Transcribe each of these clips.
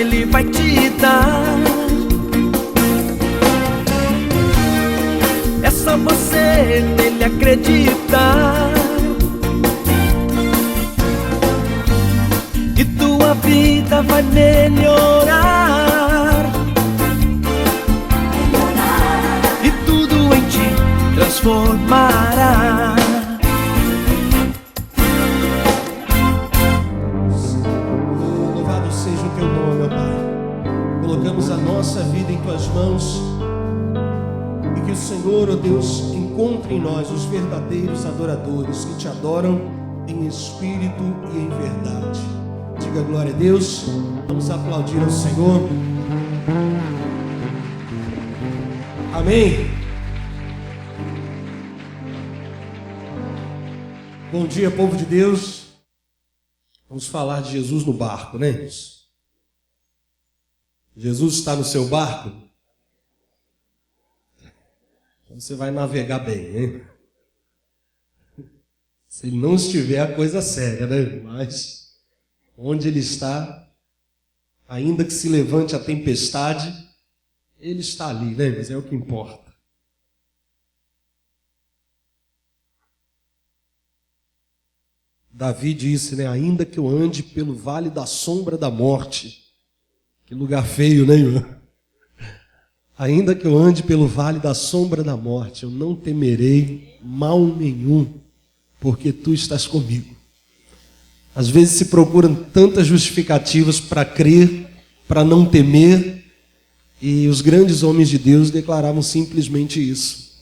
Ele vai te dar. É só você nele acreditar, e tua vida vai melhorar, e tudo em ti transformará. Louvado seja o teu nome, ó Pai. Colocamos a nossa vida em tuas mãos, e que o Senhor, ó Deus, encontre em nós os verdadeiros adoradores que te adoram em espírito e em verdade. Diga glória a Deus. Vamos aplaudir ao Senhor. Amém. Bom dia, povo de Deus. Vamos falar de Jesus no barco, né, irmãos? Jesus está no seu barco? Então você vai navegar bem, hein? Se ele não estiver, a coisa é séria, né? Mas onde ele está, ainda que se levante a tempestade, ele está ali, né? Mas é o que importa. Davi disse, né? Ainda que eu ande pelo vale da sombra da morte. Que lugar feio, né, irmão? Ainda que eu ande pelo vale da sombra da morte, eu não temerei mal nenhum, porque tu estás comigo. Às vezes se procuram tantas justificativas para crer, para não temer, e os grandes homens de Deus declaravam simplesmente isso.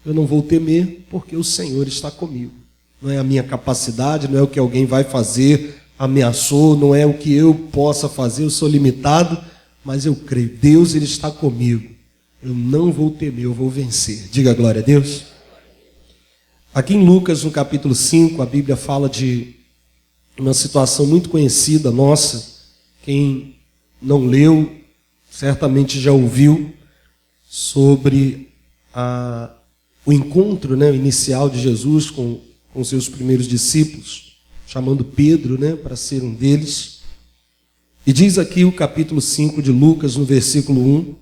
Eu não vou temer porque o Senhor está comigo. Não é a minha capacidade, não é o que alguém vai fazer, ameaçou, não é o que eu possa fazer, eu sou limitado, mas eu creio, Deus ele está comigo. Eu não vou temer, eu vou vencer. Diga glória a Deus. Aqui em Lucas, no capítulo 5, a Bíblia fala de uma situação muito conhecida nossa. Quem não leu, certamente já ouviu sobre o encontro, né, inicial de Jesus com seus primeiros discípulos, chamando Pedro, né, para ser um deles. E diz aqui o capítulo 5 de Lucas, no versículo 1,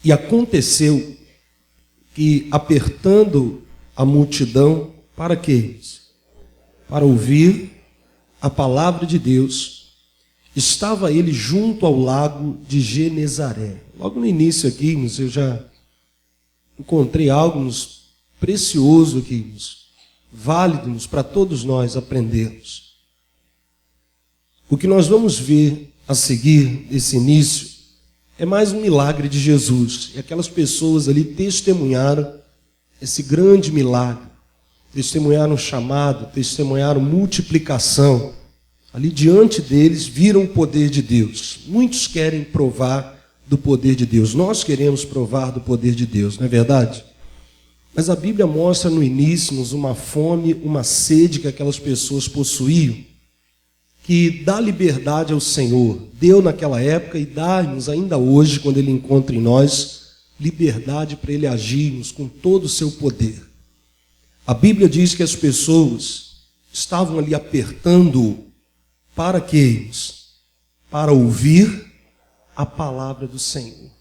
e aconteceu que, apertando a multidão, para quê? Para ouvir a palavra de Deus, estava ele junto ao lago de Genezaré. Logo no início aqui, eu já encontrei algo precioso aqui, válido para todos nós aprendermos. O que nós vamos ver a seguir desse início é mais um milagre de Jesus. E aquelas pessoas ali testemunharam esse grande milagre, testemunharam o chamado, testemunharam multiplicação. Ali diante deles viram o poder de Deus. Muitos querem provar do poder de Deus. Nós queremos provar do poder de Deus, não é verdade? Mas a Bíblia mostra no início uma fome, uma sede que aquelas pessoas possuíam, que dá liberdade ao Senhor. Deu naquela época e dá-nos ainda hoje, quando Ele encontra em nós, liberdade para Ele agirmos com todo o seu poder. A Bíblia diz que as pessoas estavam ali apertando para quê? Para ouvir a palavra do Senhor.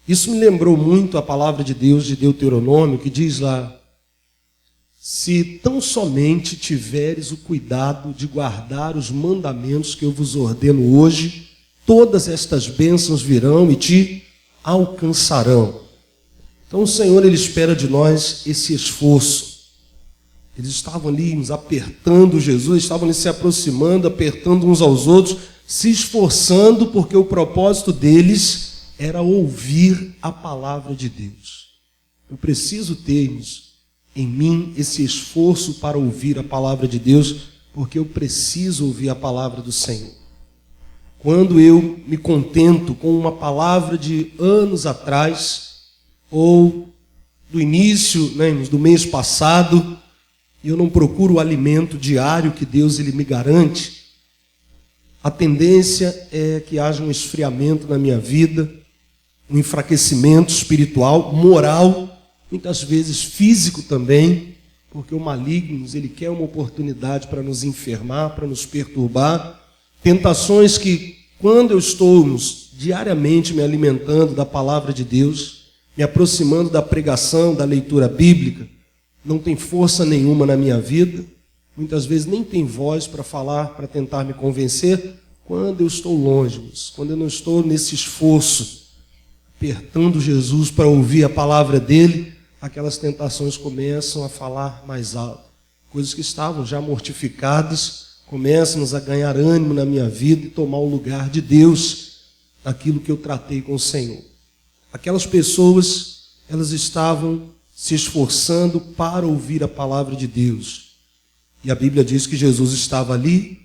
Isso me lembrou muito a palavra de Deus de Deuteronômio, que diz lá: se tão somente tiveres o cuidado de guardar os mandamentos que eu vos ordeno hoje, todas estas bênçãos virão e te alcançarão. Então o Senhor, Ele espera de nós esse esforço. Eles estavam ali nos apertando Jesus, estavam ali se aproximando, apertando uns aos outros, se esforçando, porque o propósito deles era ouvir a palavra de Deus. Eu preciso ter em mim esse esforço para ouvir a palavra de Deus, porque eu preciso ouvir a palavra do Senhor. Quando eu me contento com uma palavra de anos atrás, ou do início, né, do mês passado, e eu não procuro o alimento diário que Deus ele me garante, a tendência é que haja um esfriamento na minha vida, um enfraquecimento espiritual, moral, muitas vezes físico também, porque o maligno, ele quer uma oportunidade para nos enfermar, para nos perturbar, Tentações que, quando eu estou diariamente me alimentando da palavra de Deus, me aproximando da pregação, da leitura bíblica, não tem força nenhuma na minha vida, muitas vezes nem tem voz para falar, para tentar me convencer, quando eu estou longe, quando eu não estou nesse esforço, apertando Jesus para ouvir a palavra dele, aquelas tentações começam a falar mais alto. Coisas que estavam já mortificadas, começam a ganhar ânimo na minha vida e tomar o lugar de Deus naquilo que eu tratei com o Senhor. Aquelas pessoas, elas estavam se esforçando para ouvir a palavra de Deus. E a Bíblia diz que Jesus estava ali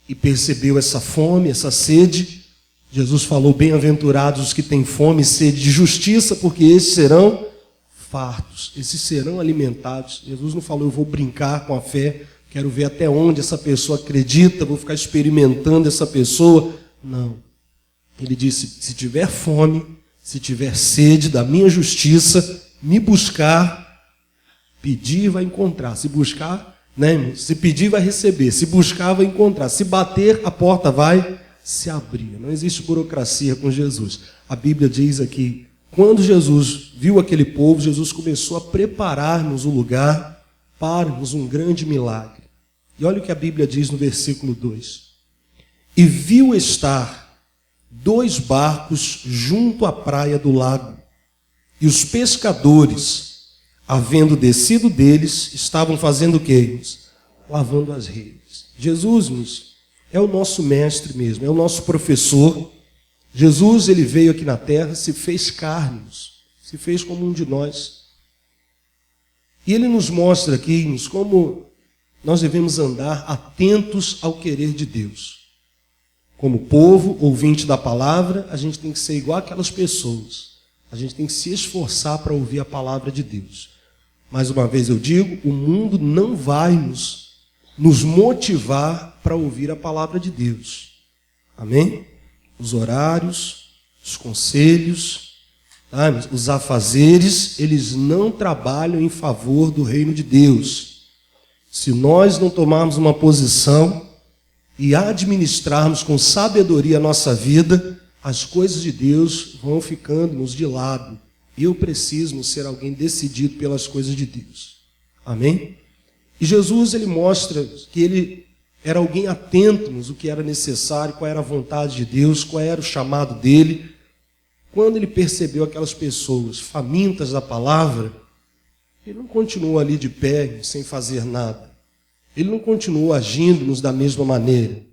e percebeu essa fome, essa sede. Jesus falou: bem-aventurados os que têm fome e sede de justiça, porque esses serão fartos, esses serão alimentados. Jesus não falou: eu vou brincar com a fé, quero ver até onde essa pessoa acredita, vou ficar experimentando essa pessoa. Não. Ele disse: se tiver fome, se tiver sede da minha justiça, me buscar, pedir vai encontrar. Se buscar, né, irmão? Se pedir vai receber, se buscar vai encontrar, se bater a porta vai se abrir. Não existe burocracia com Jesus. A Bíblia diz aqui, quando Jesus viu aquele povo, Jesus começou a preparar-nos o lugar para um grande milagre. E olha o que a Bíblia diz no versículo 2. E viu estar 2 barcos junto à praia do lago, e os pescadores, havendo descido deles, estavam fazendo o quê? Lavando as redes. Jesus é o nosso mestre mesmo, é o nosso professor. Jesus, ele veio aqui na terra, se fez carne, se fez como um de nós. E ele nos mostra aqui como nós devemos andar atentos ao querer de Deus. Como povo, ouvinte da palavra, a gente tem que ser igual aquelas pessoas. A gente tem que se esforçar para ouvir a palavra de Deus. Mais uma vez eu digo, o mundo não vai nos motivar para ouvir a palavra de Deus. Amém? Os horários, os conselhos, os afazeres, eles não trabalham em favor do reino de Deus. Se nós não tomarmos uma posição e administrarmos com sabedoria a nossa vida, as coisas de Deus vão ficando-nos de lado. Eu preciso ser alguém decidido pelas coisas de Deus. Amém? E Jesus, ele mostra que ele era alguém atento o que era necessário, qual era a vontade de Deus, qual era o chamado dele. Quando ele percebeu aquelas pessoas famintas da palavra, ele não continuou ali de pé, sem fazer nada. Ele não continuou agindo-nos da mesma maneira.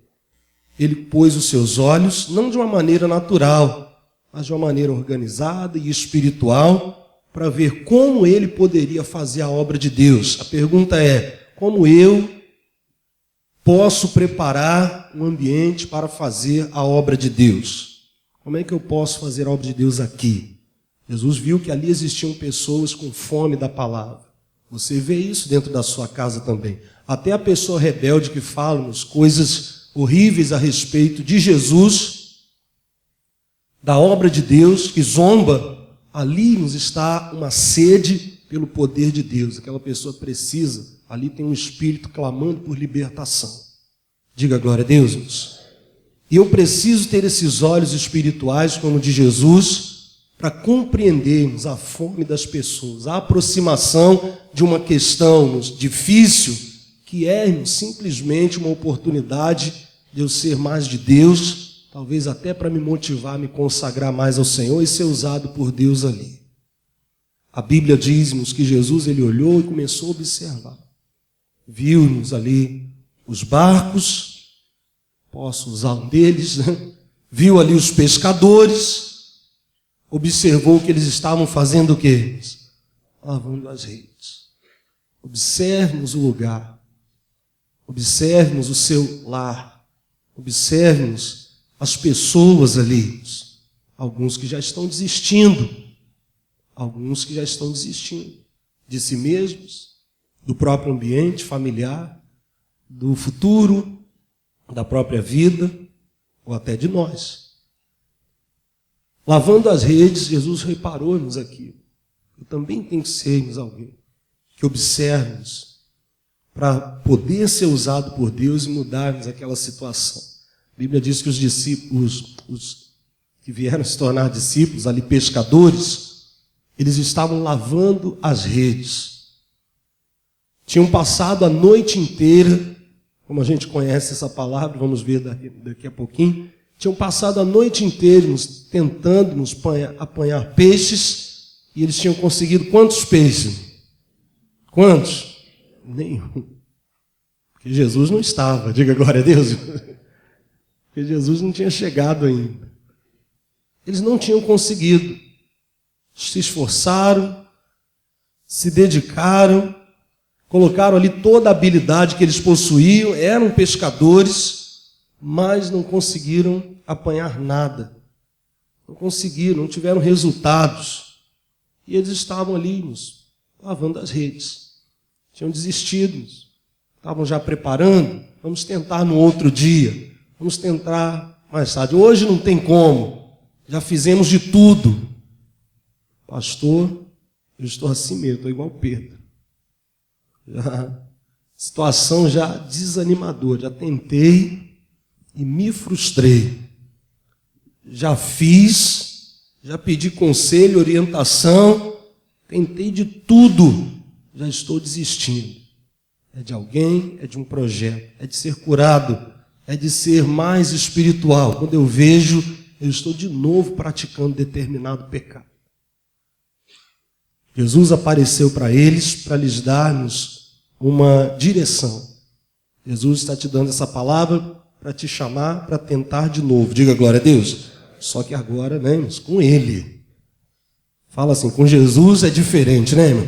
Ele pôs os seus olhos, não de uma maneira natural, mas de uma maneira organizada e espiritual, para ver como ele poderia fazer a obra de Deus. A pergunta é, como eu posso preparar um ambiente para fazer a obra de Deus? Como é que eu posso fazer a obra de Deus aqui? Jesus viu que ali existiam pessoas com fome da palavra. Você vê isso dentro da sua casa também. Até a pessoa rebelde que fala-nos coisas horríveis a respeito de Jesus, da obra de Deus, que zomba, ali nos está uma sede pelo poder de Deus. Aquela pessoa precisa, ali tem um espírito clamando por libertação. Diga glória a Deus, irmãos. E eu preciso ter esses olhos espirituais como o de Jesus, para compreendermos a fome das pessoas, a aproximação de uma questão difícil, que é simplesmente uma oportunidade de eu ser mais de Deus, talvez até para me motivar a me consagrar mais ao Senhor e ser usado por Deus ali. A Bíblia diz-nos que Jesus, ele olhou e começou a observar. Viu-nos ali os barcos, posso usar um deles, né? Viu ali os pescadores, observou que eles estavam fazendo o quê? Lavando as redes. Observe-nos o lugar, observe-nos o seu lar, observe-nos as pessoas ali, alguns que já estão desistindo, alguns que já estão desistindo de si mesmos, do próprio ambiente familiar, do futuro, da própria vida, ou até de nós. Lavando as redes, Jesus reparou-nos aqui. Eu também tenho que sermos alguém que observe-nos para poder ser usado por Deus e mudarmos aquela situação. A Bíblia diz que os discípulos, os que vieram se tornar discípulos, ali pescadores, eles estavam lavando as redes. Tinham passado a noite inteira, como a gente conhece essa palavra, vamos ver daqui a pouquinho, tinham passado a noite inteira tentando apanhar peixes, e eles tinham conseguido quantos peixes? Quantos? Nenhum. Porque Jesus não estava, diga glória a Deus. Porque Jesus não tinha chegado ainda. Eles não tinham conseguido. Se esforçaram, se dedicaram, colocaram ali toda a habilidade que eles possuíam, eram pescadores, mas não conseguiram apanhar nada. Não conseguiram, não tiveram resultados. E eles estavam ali lavando as redes. Tinham desistido, estavam já preparando. Vamos tentar no outro dia, vamos tentar mais tarde. Hoje não tem como, já fizemos de tudo. Pastor, eu estou assim mesmo, estou igual Pedro. Situação já desanimadora, já tentei e me frustrei. Já fiz, já pedi conselho, orientação, tentei de tudo, já estou desistindo. É de alguém, é de um projeto, é de ser curado, é de ser mais espiritual. Quando eu vejo, eu estou de novo praticando determinado pecado. Jesus apareceu para eles, para lhes dar-nos uma direção. Jesus está te dando essa palavra para te chamar, para tentar de novo. Diga glória a Deus. Só que agora, né, irmãos, com Ele. Fala assim, com Jesus é diferente, né, irmão?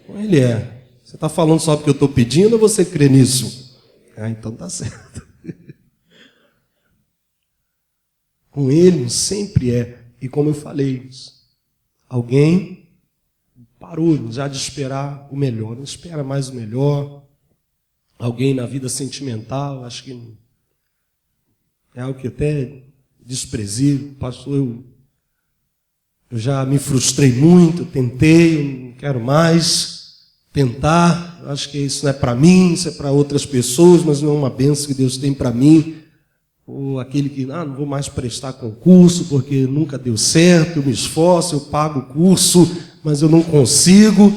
Com Ele é. Você está falando só porque eu estou pedindo ou você crê nisso? Ah, então tá certo. Com Ele sempre é. E como eu falei, alguém parou já de esperar o melhor, não espera mais o melhor. Alguém na vida sentimental, acho que é algo que até desprezível. Pastor, eu já me frustrei muito, tentei, eu não quero mais tentar, acho que isso não é para mim, isso é para outras pessoas, mas não é uma bênção que Deus tem para mim. Ou aquele que, não vou mais prestar concurso porque nunca deu certo, eu me esforço, eu pago o curso, mas eu não consigo.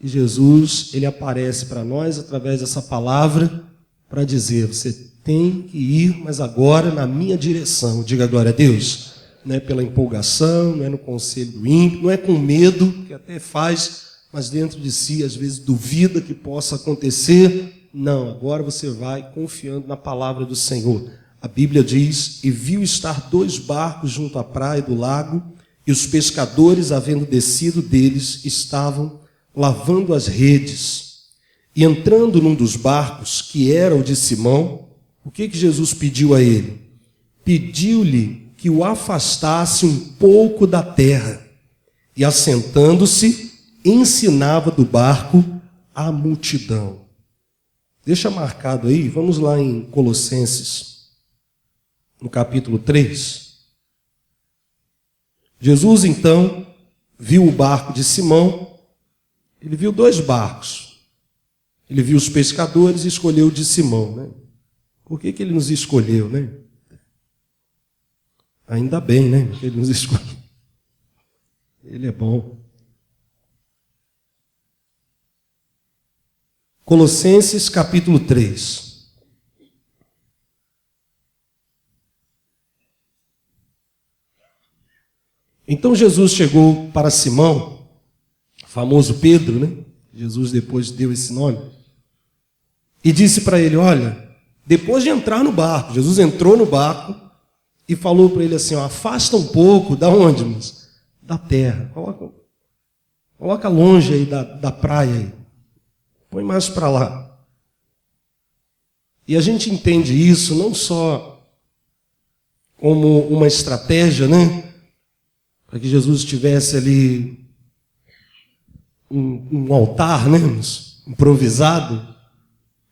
E Jesus, Ele aparece para nós através dessa palavra para dizer, você tem que ir, mas agora na minha direção. Diga glória a Deus. Não é pela empolgação, não é no conselho do ímpio, não é com medo, que até faz, mas dentro de si às vezes duvida que possa acontecer. Não, agora você vai confiando na palavra do Senhor. A Bíblia diz, e viu estar 2 barcos junto à praia do lago, e os pescadores, havendo descido deles, estavam lavando as redes. E entrando num dos barcos, que era o de Simão, o que Jesus pediu a ele? Pediu-lhe que o afastasse um pouco da terra. E assentando-se, ensinava do barco a multidão. Deixa marcado aí, vamos lá em Colossenses, no capítulo 3. Jesus, então, viu o barco de Simão, ele viu 2 barcos. Ele viu os pescadores e escolheu o de Simão, né? Por que ele nos escolheu, né? Ainda bem, né? Que ele nos escolheu. Ele é bom. Colossenses, capítulo 3. Então Jesus chegou para Simão, famoso Pedro, né? Jesus depois deu esse nome, e disse para ele, olha, depois de entrar no barco, Jesus entrou no barco e falou para ele assim, afasta um pouco, da onde, irmãos? Da terra, coloca longe aí da praia, aí. Põe mais para lá. E a gente entende isso não só como uma estratégia, né? Para que Jesus tivesse ali um altar, né, improvisado,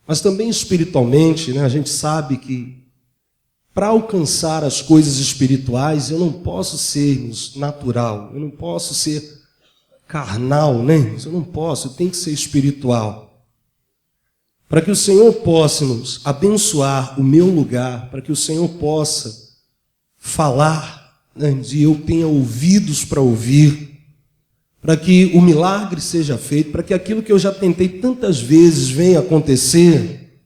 mas também espiritualmente, né? A gente sabe que para alcançar as coisas espirituais eu não posso ser natural, eu não posso ser carnal, né? Eu não posso, eu tenho que ser espiritual. para que o Senhor possa nos abençoar o meu lugar, para que o Senhor possa falar, né, e eu tenha ouvidos para ouvir, para que o milagre seja feito, para que aquilo que eu já tentei tantas vezes venha acontecer,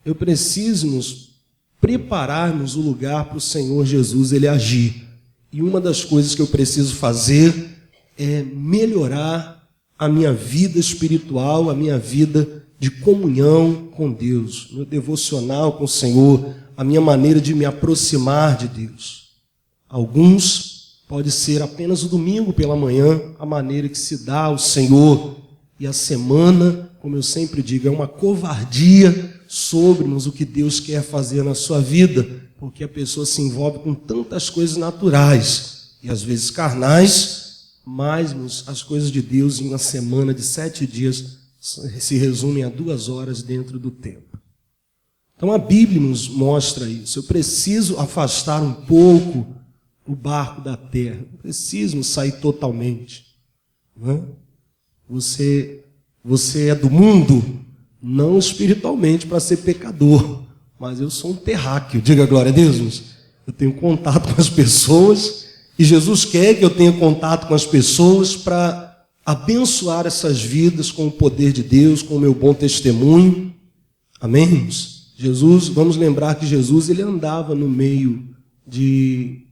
eu preciso nos prepararmos o lugar para o Senhor Jesus ele agir. E uma das coisas que eu preciso fazer é melhorar a minha vida espiritual, a minha vida de comunhão com Deus, meu devocional com o Senhor, a minha maneira de me aproximar de Deus. Alguns pode ser apenas o domingo pela manhã, a maneira que se dá ao Senhor. E a semana, como eu sempre digo, é uma covardia sobre-nos o que Deus quer fazer na sua vida, porque a pessoa se envolve com tantas coisas naturais e às vezes carnais, mas as coisas de Deus em uma semana de 7 dias se resumem a 2 horas dentro do tempo. Então a Bíblia nos mostra isso. Eu preciso afastar um pouco o barco da terra, não preciso sair totalmente. Não é? Você é do mundo, não espiritualmente para ser pecador, mas eu sou um terráqueo, diga glória a Deus. Eu tenho contato com as pessoas e Jesus quer que eu tenha contato com as pessoas para abençoar essas vidas com o poder de Deus, com o meu bom testemunho. Amém? Jesus, vamos lembrar que Jesus ele andava no meio de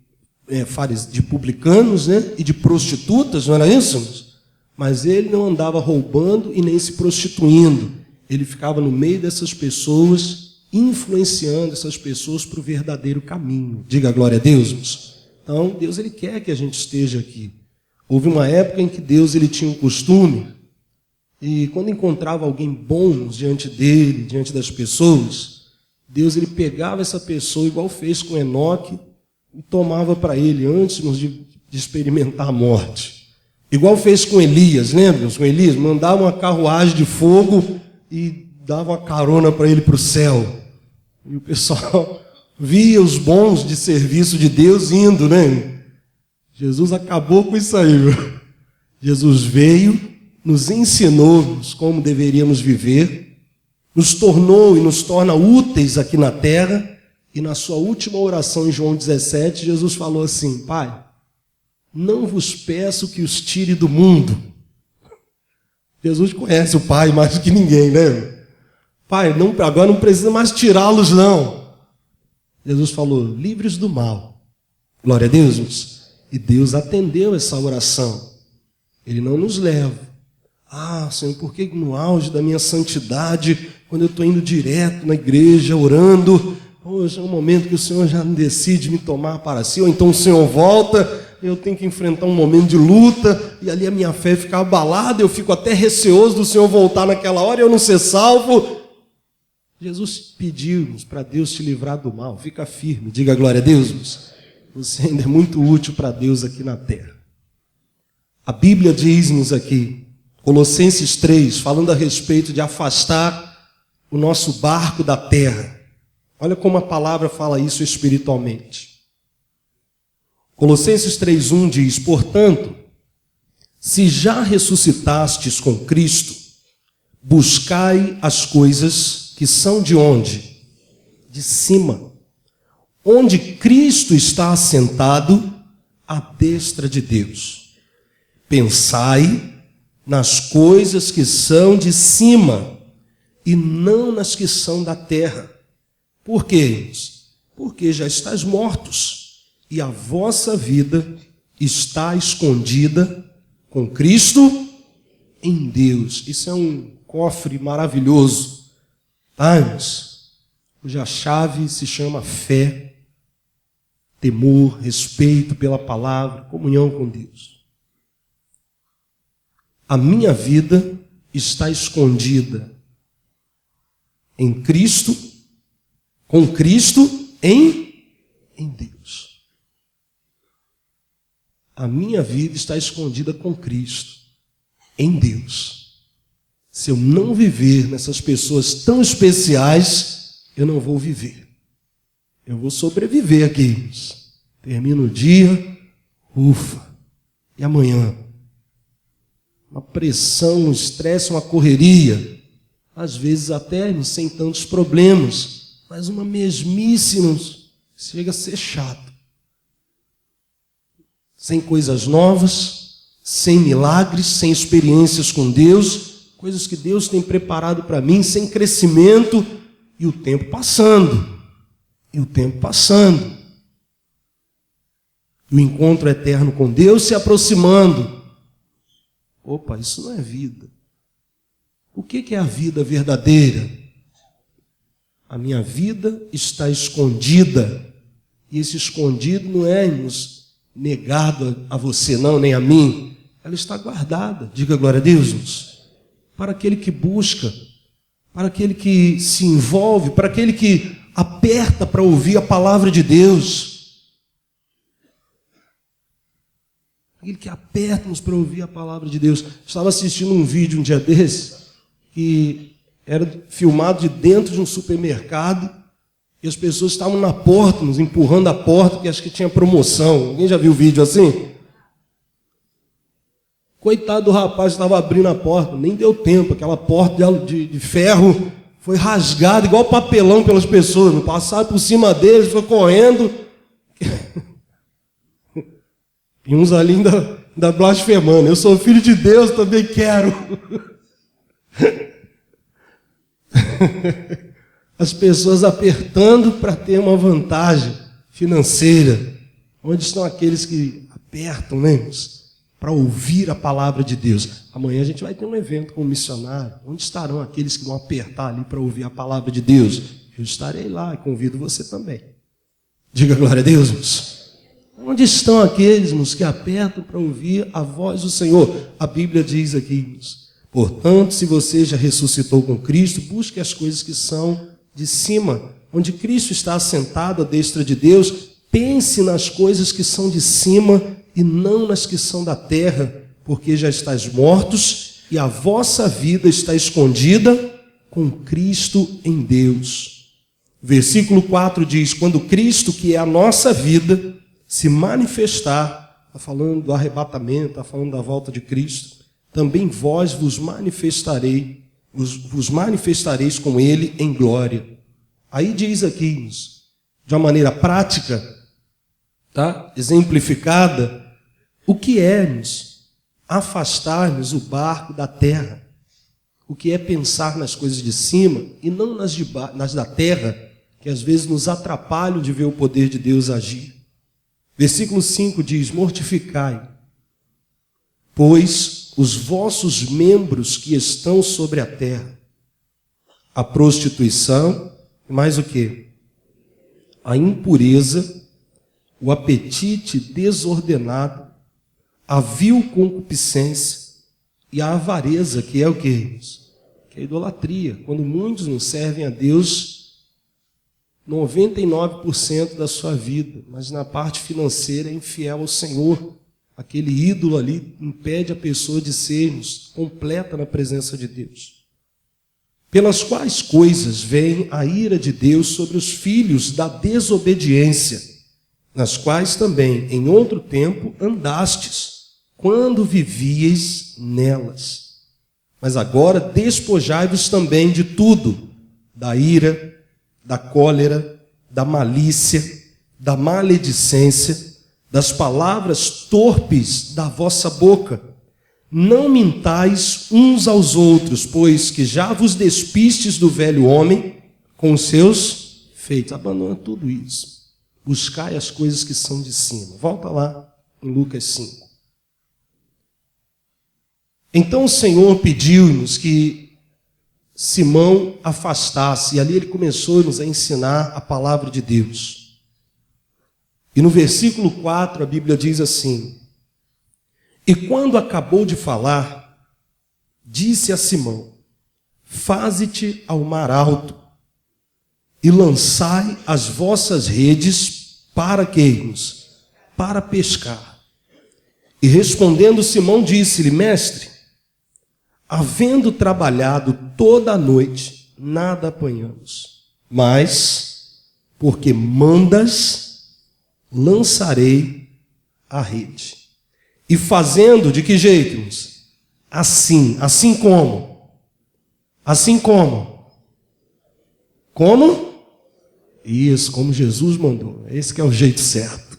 publicanos, né, e de prostitutas, não era isso? Mas ele não andava roubando e nem se prostituindo. Ele ficava no meio dessas pessoas, influenciando essas pessoas para o verdadeiro caminho. Diga glória a Deus. Então, Deus ele quer que a gente esteja aqui. Houve uma época em que Deus ele tinha um costume, e quando encontrava alguém bom diante dele, diante das pessoas, Deus ele pegava essa pessoa, igual fez com Enoque, e tomava para ele antes de experimentar a morte. Igual fez com Elias, lembram? Com Elias, mandava uma carruagem de fogo e dava uma carona para ele para o céu. E o pessoal via os bons de serviço de Deus indo, né? Jesus acabou com isso aí, viu? Jesus veio, nos ensinou como deveríamos viver, nos tornou e nos torna úteis aqui na terra. E na sua última oração em João 17, Jesus falou assim: Pai, não vos peço que os tire do mundo. Jesus conhece o Pai mais do que ninguém, né? Pai, agora não precisa mais tirá-los, não. Jesus falou: livres do mal. Glória a Deus. E Deus atendeu essa oração. Ele não nos leva. Ah, Senhor, por que no auge da minha santidade, quando eu estou indo direto na igreja, orando, hoje é um momento que o Senhor já decide me tomar para si, ou então o Senhor volta, eu tenho que enfrentar um momento de luta, e ali a minha fé fica abalada, eu fico até receoso do Senhor voltar naquela hora e eu não ser salvo. Jesus pediu-nos para Deus te livrar do mal. Fica firme, diga glória a Deus. Você ainda é muito útil para Deus aqui na terra. A Bíblia diz-nos aqui, Colossenses 3, falando a respeito de afastar o nosso barco da terra. Olha como a palavra fala isso espiritualmente. Colossenses 3:1 diz: portanto, se já ressuscitastes com Cristo, buscai as coisas que são de onde? De cima, onde Cristo está assentado à destra de Deus. Pensai nas coisas que são de cima e não nas que são da terra. Por quê? Porque já estáis mortos e a vossa vida está escondida com Cristo em Deus. Isso é um cofre maravilhoso, tá, irmãos? Cuja chave se chama fé, temor, respeito pela palavra, comunhão com Deus. A minha vida está escondida em Cristo, com Cristo em Deus. A minha vida está escondida com Cristo em Deus. Se eu não viver nessas pessoas tão especiais, eu não vou viver. Eu vou sobreviver aqui. Termino o dia, ufa, e amanhã? Uma pressão, um estresse, uma correria. às vezes até sem tantos problemas, mas uma mesmice chega a ser chato. Sem coisas novas, sem milagres, sem experiências com Deus, coisas que Deus tem preparado para mim, sem crescimento, e o tempo passando. E o tempo passando. E o encontro eterno com Deus se aproximando. Opa, isso não é vida. O que é a vida verdadeira? A minha vida está escondida. E esse escondido não é negado a você não, nem a mim. Ela está guardada. Diga glória a Deus, irmãos. Para aquele que busca, para aquele que se envolve, para aquele que aperta para ouvir a palavra de Deus. Aquele que aperta-nos para ouvir a palavra de Deus. Estava assistindo um vídeo um dia desses, que era filmado de dentro de um supermercado, e as pessoas estavam na porta, nos empurrando a porta, porque acho que tinha promoção. Alguém já viu o vídeo assim? Coitado do rapaz que estava abrindo a porta, nem deu tempo, aquela porta de ferro foi rasgada, igual papelão pelas pessoas, não passaram por cima deles, foi correndo. E uns ali ainda blasfemando. Eu sou filho de Deus, também quero. As pessoas apertando para ter uma vantagem financeira. Onde estão aqueles que apertam, né, para ouvir a palavra de Deus? Amanhã a gente vai ter um evento com um missionário. Onde estarão aqueles que vão apertar ali para ouvir a palavra de Deus? Eu estarei lá e convido você também. Diga glória a Deus, irmãos. Onde estão aqueles, irmãos, que apertam para ouvir a voz do Senhor? A Bíblia diz aqui, irmãos: portanto, se você já ressuscitou com Cristo, busque as coisas que são de cima, onde Cristo está assentado à destra de Deus. Pense nas coisas que são de cima e não nas que são da terra, porque já estáis mortos e a vossa vida está escondida com Cristo em Deus. Versículo 4 diz: quando Cristo, que é a nossa vida, se manifestar, está falando do arrebatamento, está falando da volta de Cristo, também vós vos manifestareis com Ele em glória. Aí diz aqui, de uma maneira prática, tá? Exemplificada, o que é afastar-nos o barco da terra, o que é pensar nas coisas de cima e não nas da terra, que às vezes nos atrapalham de ver o poder de Deus agir. Versículo 5 diz: mortificai, pois, os vossos membros que estão sobre a terra, a prostituição, mais o quê? A impureza, o apetite desordenado, a vil concupiscência e a avareza, que é o quê? Que é a idolatria. Quando muitos não servem a Deus 99% da sua vida, mas na parte financeira é infiel ao Senhor. Aquele ídolo ali impede a pessoa de sermos completa na presença de Deus. Pelas quais coisas vem a ira de Deus sobre os filhos da desobediência, nas quais também em outro tempo andastes, quando vivieis nelas. Mas agora despojai-vos também de tudo, da ira, da cólera, da malícia, da maledicência, das palavras torpes da vossa boca. Não mintais uns aos outros, pois que já vos despistes do velho homem com os seus feitos. Abandona tudo isso. Buscai as coisas que são de cima. Volta lá em Lucas 5. Então o Senhor pediu-nos que Simão afastasse, e ali ele começou-nos a ensinar a palavra de Deus. E no versículo 4 a Bíblia diz assim: e quando acabou de falar, disse a Simão: faze-te ao mar alto e lançai as vossas redes para quê? Para pescar. E respondendo Simão disse-lhe: mestre, havendo trabalhado toda a noite, nada apanhamos, mas, porque mandas, lançarei a rede. E fazendo de que jeito? Assim como? Assim como? Como? Isso, como Jesus mandou. Esse que é o jeito certo.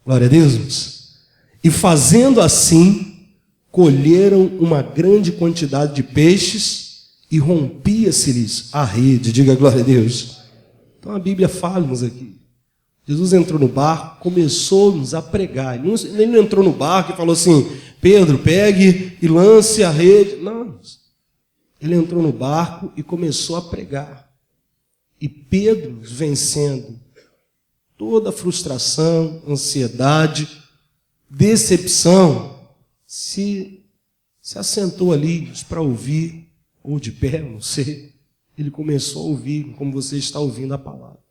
Glória a Deus. E fazendo assim, colheram uma grande quantidade de peixes e rompia-se-lhes a rede. Diga glória a Deus. Então a Bíblia fala-nos aqui. Jesus entrou no barco, começou-nos a pregar. Ele não entrou no barco e falou assim: Pedro, pegue e lance a rede. Não. Ele entrou no barco e começou a pregar. E Pedro, vencendo toda a frustração, ansiedade, decepção, se assentou ali para ouvir, ou de pé, não sei. Ele começou a ouvir, como você está ouvindo a palavra.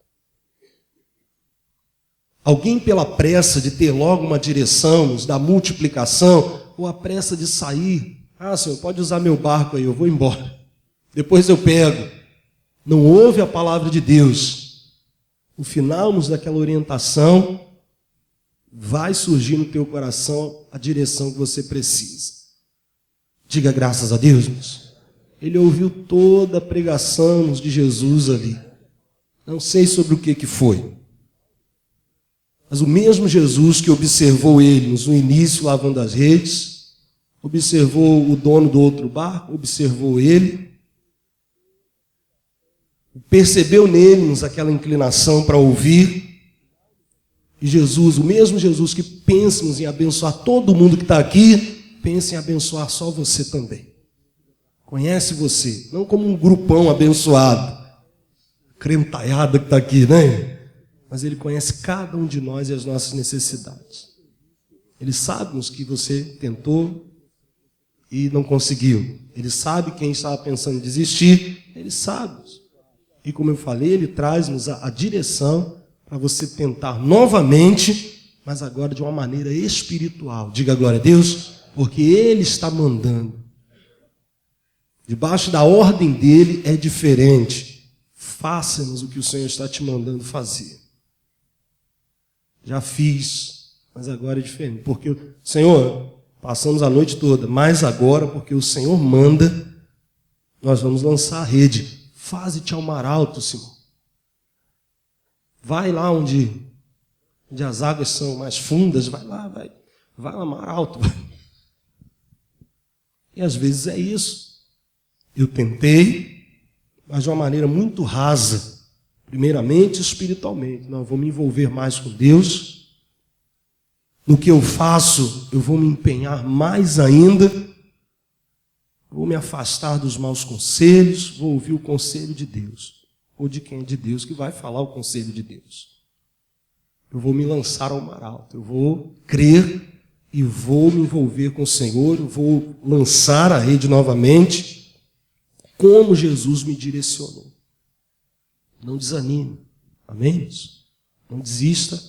Alguém pela pressa de ter logo uma direção, da multiplicação, ou a pressa de sair. Ah, Senhor, pode usar meu barco aí, eu vou embora. Depois eu pego. Não ouve a palavra de Deus. No final daquela orientação, vai surgir no teu coração a direção que você precisa. Diga graças a Deus, meus. Ele ouviu toda a pregação de Jesus ali. Não sei sobre o que foi. Mas o mesmo Jesus que observou eles no início lavando as redes, observou o dono do outro barco, observou ele, percebeu neles aquela inclinação para ouvir, e Jesus, o mesmo Jesus que pensa em abençoar todo mundo que está aqui, pensa em abençoar só você também. Conhece você, não como um grupão abençoado, crentaiada que está aqui, né? Mas Ele conhece cada um de nós e as nossas necessidades. Ele sabe os que você tentou e não conseguiu. Ele sabe quem estava pensando em desistir. Ele sabe. E como eu falei, Ele traz-nos a direção para você tentar novamente, mas agora de uma maneira espiritual. Diga glória a Deus, porque Ele está mandando. Debaixo da ordem dEle é diferente. Faça-nos o que o Senhor está te mandando fazer. Já fiz, mas agora é diferente. Porque, Senhor, passamos a noite toda, mas agora, porque o Senhor manda, nós vamos lançar a rede. Faze-te ao mar alto, Senhor. Vai lá onde as águas são mais fundas, vai lá mar alto. E às vezes é isso. Eu tentei, mas de uma maneira muito rasa. Primeiramente, espiritualmente. Não, eu vou me envolver mais com Deus. No que eu faço, eu vou me empenhar mais ainda. Vou me afastar dos maus conselhos. Vou ouvir o conselho de Deus. Ou de quem é de Deus que vai falar o conselho de Deus. Eu vou me lançar ao mar alto. Eu vou crer e vou me envolver com o Senhor. Eu vou lançar a rede novamente, como Jesus me direcionou. Não desanime. Amém? Não desista.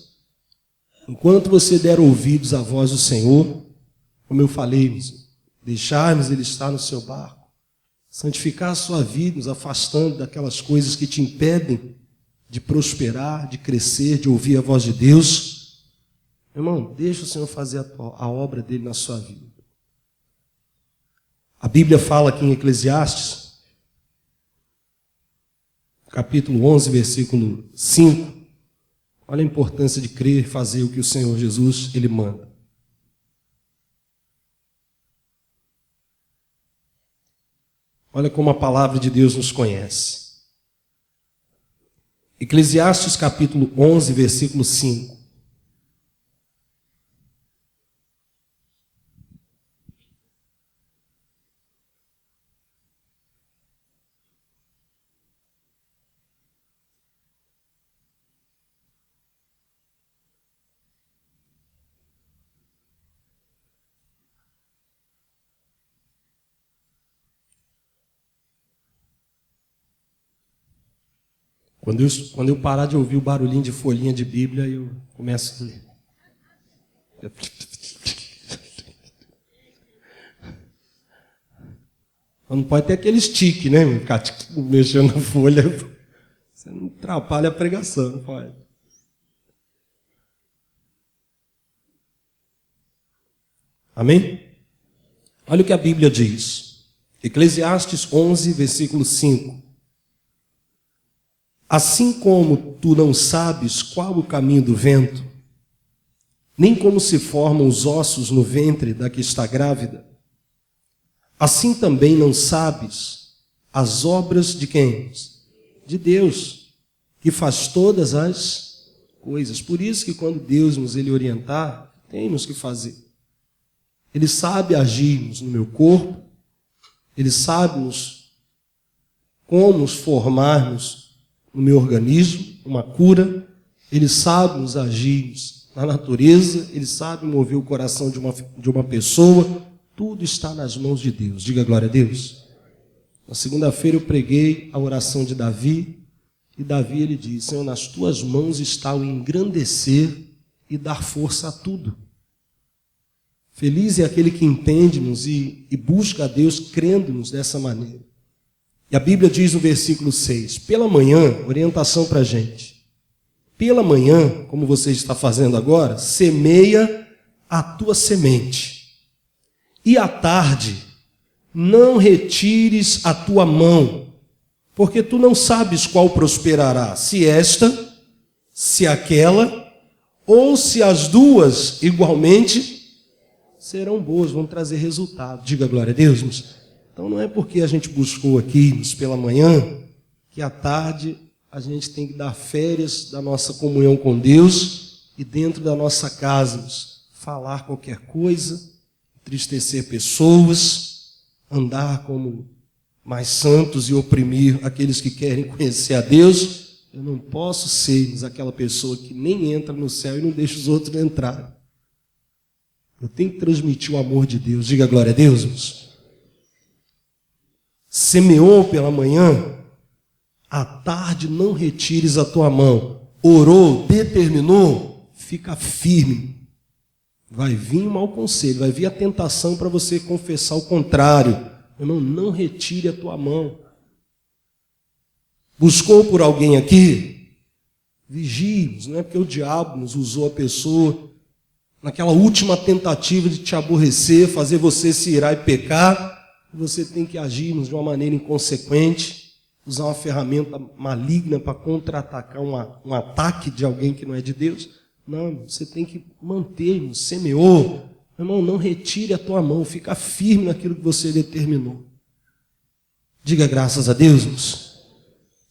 Enquanto você der ouvidos à voz do Senhor, como eu falei, deixarmos Ele estar no seu barco, santificar a sua vida, nos afastando daquelas coisas que te impedem de prosperar, de crescer, de ouvir a voz de Deus. Irmão, deixa o Senhor fazer a obra dele na sua vida. A Bíblia fala aqui em Eclesiastes, capítulo 11, versículo 5. Olha a importância de crer e fazer o que o Senhor Jesus, Ele manda. Olha como a palavra de Deus nos conhece. Eclesiastes, capítulo 11, versículo 5. Quando eu parar de ouvir o barulhinho de folhinha de Bíblia, eu começo a ler. Não pode ter aquele stick, né? Ficar mexendo na folha. Você não atrapalha a pregação, não pode. Amém? Olha o que a Bíblia diz. Eclesiastes 11, versículo 5. Assim como tu não sabes qual o caminho do vento, nem como se formam os ossos no ventre da que está grávida, assim também não sabes as obras de quem? De Deus, que faz todas as coisas. Por isso que quando Deus nos orientar, temos que fazer. Ele sabe agir no meu corpo, Ele sabe como nos formarmos no meu organismo, uma cura. Ele sabe nos agir na natureza. Ele sabe mover o coração de uma pessoa. Tudo está nas mãos de Deus. Diga glória a Deus. Na segunda-feira eu preguei a oração de Davi. E Davi ele diz: Senhor, nas tuas mãos está o engrandecer e dar força a tudo. Feliz é aquele que entende-nos e busca a Deus crendo-nos dessa maneira. E a Bíblia diz no versículo 6, pela manhã, orientação para a gente, pela manhã, como você está fazendo agora, semeia a tua semente, e à tarde não retires a tua mão, porque tu não sabes qual prosperará, se esta, se aquela, ou se as duas igualmente serão boas, vão trazer resultado. Diga glória a Deus. Então não é porque a gente buscou aqui pela manhã que à tarde a gente tem que dar férias da nossa comunhão com Deus e dentro da nossa casa falar qualquer coisa, entristecer pessoas, andar como mais santos e oprimir aqueles que querem conhecer a Deus. Eu não posso ser aquela pessoa que nem entra no céu e não deixa os outros entrarem. Eu tenho que transmitir o amor de Deus. Diga glória a Deus, irmãos. Semeou pela manhã, à tarde não retires a tua mão. Orou, determinou, fica firme. Vai vir um mau conselho, vai vir a tentação para você confessar o contrário. Irmão, não retire a tua mão. Buscou por alguém aqui? Vigie, não é porque o diabo nos usou a pessoa naquela última tentativa de te aborrecer, fazer você se irar e pecar. Você tem que agir de uma maneira inconsequente, usar uma ferramenta maligna para contra-atacar um ataque de alguém que não é de Deus. Não, você tem que manter, semeou. Irmão, não retire a tua mão, fica firme naquilo que você determinou. Diga graças a Deus, irmãos.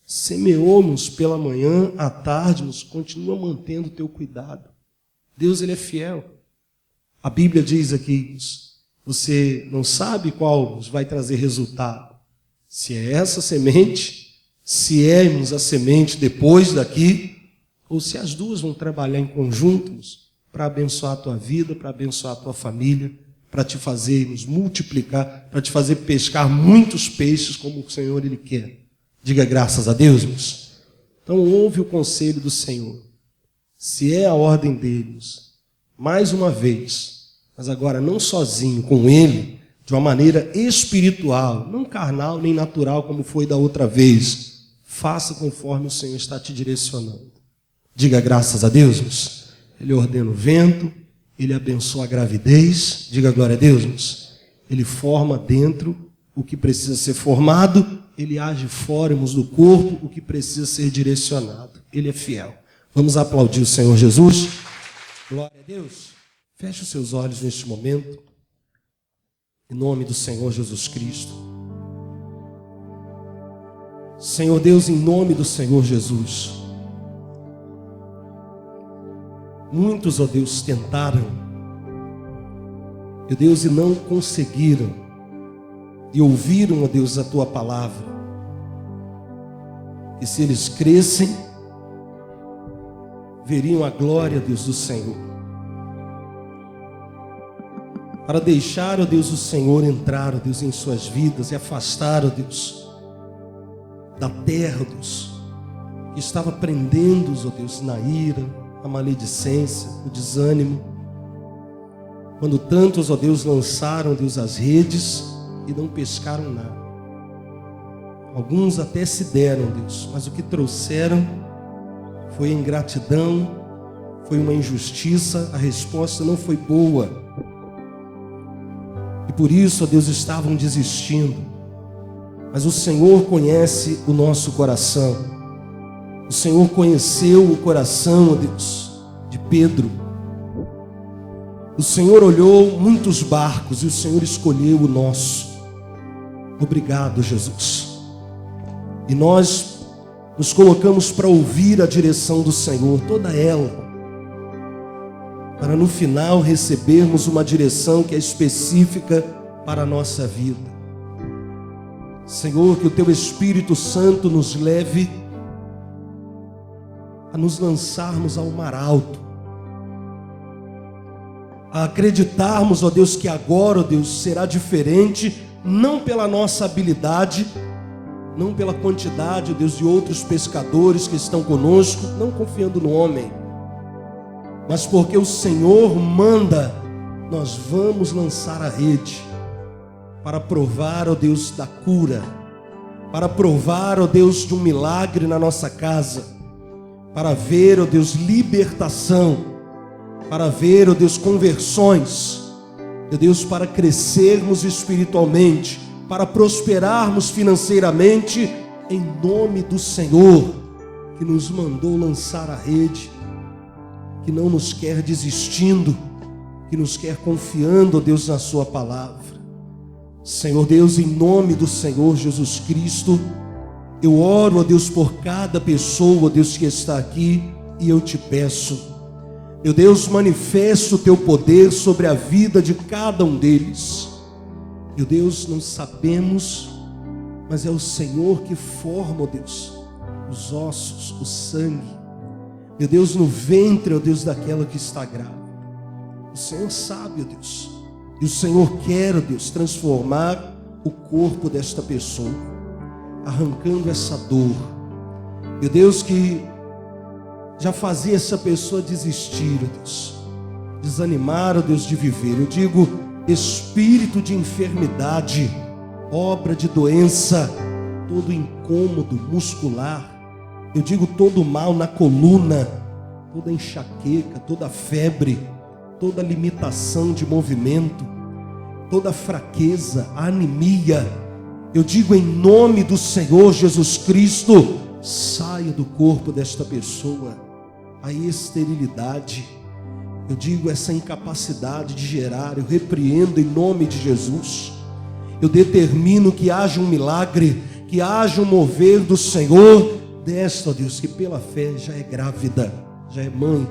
Semeou-nos pela manhã, à tarde, continua mantendo o teu cuidado. Deus ele é fiel. A Bíblia diz aqui, você não sabe qual vai trazer resultado. Se é essa semente, se é a semente depois daqui, ou se as duas vão trabalhar em conjuntos para abençoar a tua vida, para abençoar a tua família, para te fazer multiplicar, para te fazer pescar muitos peixes como o Senhor ele quer. Diga graças a Deus, irmãos. Então ouve o conselho do Senhor. Se é a ordem deles, mais uma vez, mas agora não sozinho, com Ele, de uma maneira espiritual, não carnal nem natural como foi da outra vez, faça conforme o Senhor está te direcionando. Diga graças a Deus, irmãos. Ele ordena o vento, Ele abençoa a gravidez, diga glória a Deus, irmãos. Ele forma dentro o que precisa ser formado, Ele age fora, irmãos, do corpo, o que precisa ser direcionado. Ele é fiel. Vamos aplaudir o Senhor Jesus. Glória a Deus. Feche os seus olhos neste momento. Em nome do Senhor Jesus Cristo. Senhor Deus, em nome do Senhor Jesus. Muitos, ó Deus, tentaram, ó Deus, e não conseguiram. E ouviram, ó Deus, a Tua palavra. E se eles crescem, veriam a glória, Deus, do Senhor. Para deixar, ó Deus, o Senhor entrar, ó Deus, em suas vidas e afastar, ó Deus, da terra, ó Deus, que estava prendendo-os, ó Deus, na ira, a maledicência, o desânimo. Quando tantos, ó Deus, lançaram, ó Deus, as redes e não pescaram nada. Alguns até se deram, Deus, mas o que trouxeram foi ingratidão, foi uma injustiça, a resposta não foi boa. E por isso, ó Deus, estavam desistindo. Mas o Senhor conhece o nosso coração. O Senhor conheceu o coração, ó Deus, de Pedro. O Senhor olhou muitos barcos e o Senhor escolheu o nosso. Obrigado, Jesus. E nós nos colocamos para ouvir a direção do Senhor, toda ela, para no final recebermos uma direção que é específica para a nossa vida. Senhor, que o Teu Espírito Santo nos leve a nos lançarmos ao mar alto, a acreditarmos, ó Deus, que agora, ó Deus, será diferente, não pela nossa habilidade, não pela quantidade, ó Deus, de outros pescadores que estão conosco, não confiando no homem, mas porque o Senhor manda, nós vamos lançar a rede, para provar, ó Deus, da cura, para provar, ó Deus, de um milagre na nossa casa, para ver, ó Deus, libertação, para ver, ó Deus, conversões, ó Deus, para crescermos espiritualmente, para prosperarmos financeiramente, em nome do Senhor, que nos mandou lançar a rede, que não nos quer desistindo, que nos quer confiando, ó Deus, na sua palavra. Senhor Deus, em nome do Senhor Jesus Cristo, eu oro, ó Deus, por cada pessoa, ó Deus, que está aqui, e eu te peço, meu Deus, manifesta o teu poder sobre a vida de cada um deles. Meu Deus, não sabemos, mas é o Senhor que forma, ó Deus, os ossos, o sangue, meu Deus, no ventre, ó Deus, daquela que está grávida. O Senhor sabe, ó Deus, e o Senhor quer, ó Deus, transformar o corpo desta pessoa, arrancando essa dor, meu Deus, que já fazia essa pessoa desistir, ó Deus, desanimar, ó Deus, de viver. Eu digo, espírito de enfermidade, obra de doença, todo incômodo muscular, eu digo todo mal na coluna, toda enxaqueca, toda febre, toda limitação de movimento, toda fraqueza, anemia, eu digo em nome do Senhor Jesus Cristo, saia do corpo desta pessoa a esterilidade, eu digo essa incapacidade de gerar, eu repreendo em nome de Jesus, eu determino que haja um milagre, que haja um mover do Senhor, desta, ó Deus, que pela fé já é grávida, já é mãe.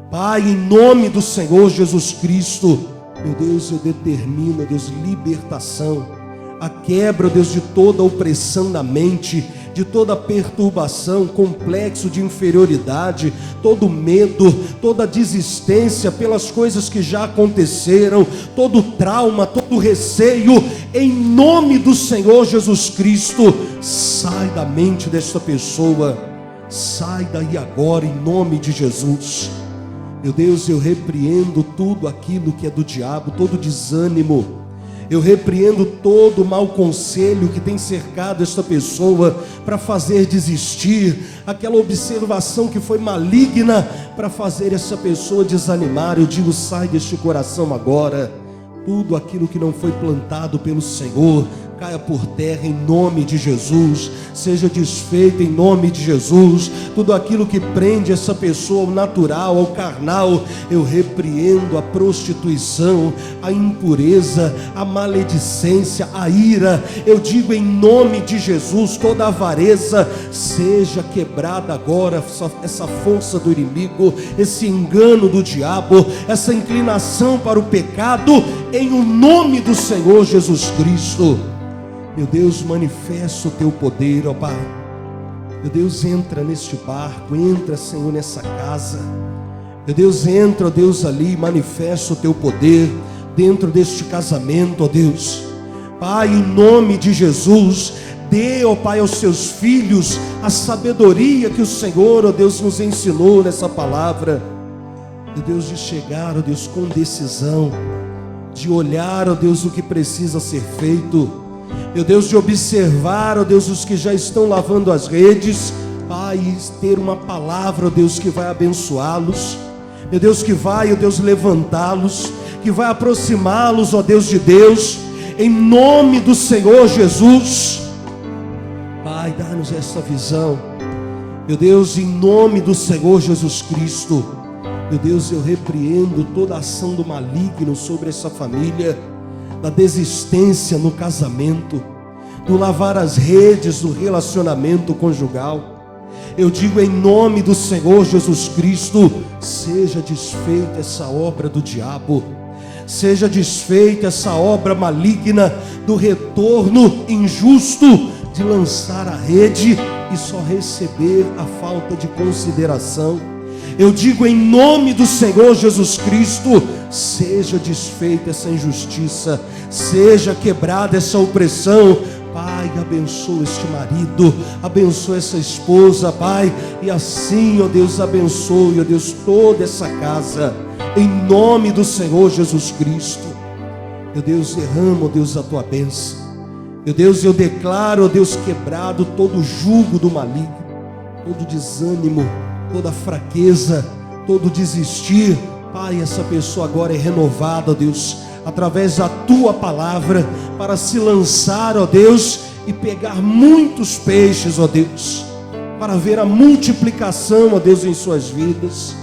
Pai, em nome do Senhor Jesus Cristo, meu Deus, eu determino, ó Deus, libertação, a quebra, ó Deus, de toda opressão na mente, de toda perturbação, complexo de inferioridade, todo medo, toda desistência pelas coisas que já aconteceram, todo trauma, todo receio, em nome do Senhor Jesus Cristo, sai da mente desta pessoa, sai daí agora, em nome de Jesus. Meu Deus, eu repreendo tudo aquilo que é do diabo, todo desânimo, eu repreendo todo o mau conselho que tem cercado esta pessoa para fazer desistir, aquela observação que foi maligna para fazer essa pessoa desanimar. Eu digo, sai deste coração agora, tudo aquilo que não foi plantado pelo Senhor, caia por terra em nome de Jesus, seja desfeito em nome de Jesus. Tudo aquilo que prende essa pessoa ao natural, ao carnal, eu repreendo a prostituição, a impureza, a maledicência, a ira. Eu digo em nome de Jesus, toda avareza seja quebrada agora, essa força do inimigo, esse engano do diabo, essa inclinação para o pecado, em o nome do Senhor Jesus Cristo. Meu Deus, manifesta o teu poder, ó Pai. Meu Deus, entra neste barco, entra, Senhor, nessa casa. Meu Deus, entra, ó Deus, ali, manifesta o teu poder dentro deste casamento, ó Deus. Pai, em nome de Jesus, dê, ó Pai, aos seus filhos a sabedoria que o Senhor, ó Deus, nos ensinou nessa palavra. Meu Deus, de chegar, ó Deus, com decisão, de olhar, ó Deus, o que precisa ser feito. Meu Deus, de observar, ó Deus, os que já estão lavando as redes, Pai, ter uma palavra, ó Deus, que vai abençoá-los, meu Deus, que vai, ó Deus, levantá-los, que vai aproximá-los, ó Deus de Deus, em nome do Senhor Jesus. Pai, dá-nos essa visão. Meu Deus, em nome do Senhor Jesus Cristo, meu Deus, eu repreendo toda ação do maligno sobre essa família, da desistência no casamento, do lavar as redes do relacionamento conjugal. Eu digo em nome do Senhor Jesus Cristo, seja desfeita essa obra do diabo, seja desfeita essa obra maligna do retorno injusto de lançar a rede e só receber a falta de consideração. Eu digo em nome do Senhor Jesus Cristo, seja desfeita essa injustiça, seja quebrada essa opressão. Pai, abençoa este marido, abençoa essa esposa, Pai, e assim, ó Deus, abençoe, ó Deus, toda essa casa, em nome do Senhor Jesus Cristo. Meu Deus, derrama, ó Deus, a tua bênção. Meu Deus, eu declaro, ó Deus, quebrado todo jugo do maligno, todo desânimo, toda fraqueza, todo desistir. Pai, essa pessoa agora é renovada, ó Deus, através da tua palavra, para se lançar, ó Deus, e pegar muitos peixes, ó Deus, para ver a multiplicação, ó Deus, em suas vidas,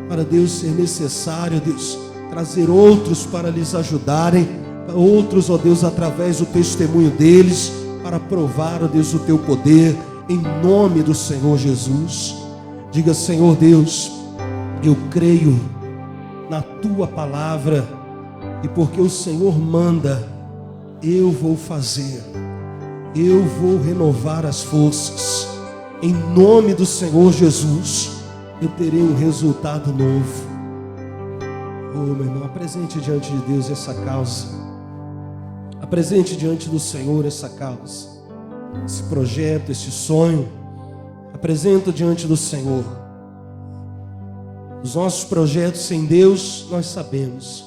para Deus ser necessário, ó Deus, trazer outros para lhes ajudarem, outros, ó Deus, através do testemunho deles, para provar, ó Deus, o teu poder, em nome do Senhor Jesus. Diga: Senhor Deus, eu creio na tua palavra, e porque o Senhor manda, eu vou fazer, eu vou renovar as forças, em nome do Senhor Jesus, eu terei um resultado novo. Oh, meu irmão, apresente diante de Deus essa causa, apresente diante do Senhor essa causa, esse projeto, esse sonho, apresenta diante do Senhor. Os nossos projetos sem Deus, nós sabemos,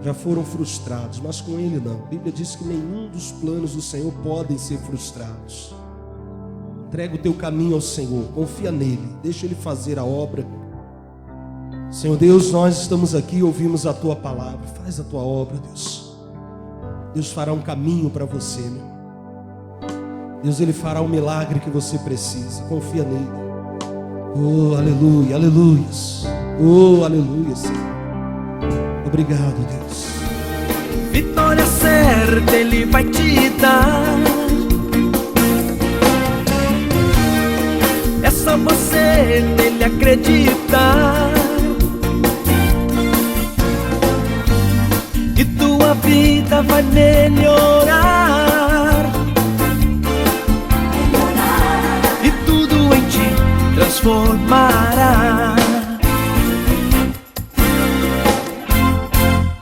já foram frustrados, mas com Ele não. A Bíblia diz que nenhum dos planos do Senhor podem ser frustrados. Entrega o teu caminho ao Senhor, confia nele, deixa Ele fazer a obra. Senhor Deus, nós estamos aqui, ouvimos a tua palavra, faz a tua obra, Deus. Deus fará um caminho para você, meu. Deus, Ele fará o milagre que você precisa, confia nele. Oh, aleluia, aleluia. Oh, aleluia, Senhor. Obrigado, Deus. Vitória certa Ele vai te dar. É só você nele acreditar, e tua vida vai melhorar.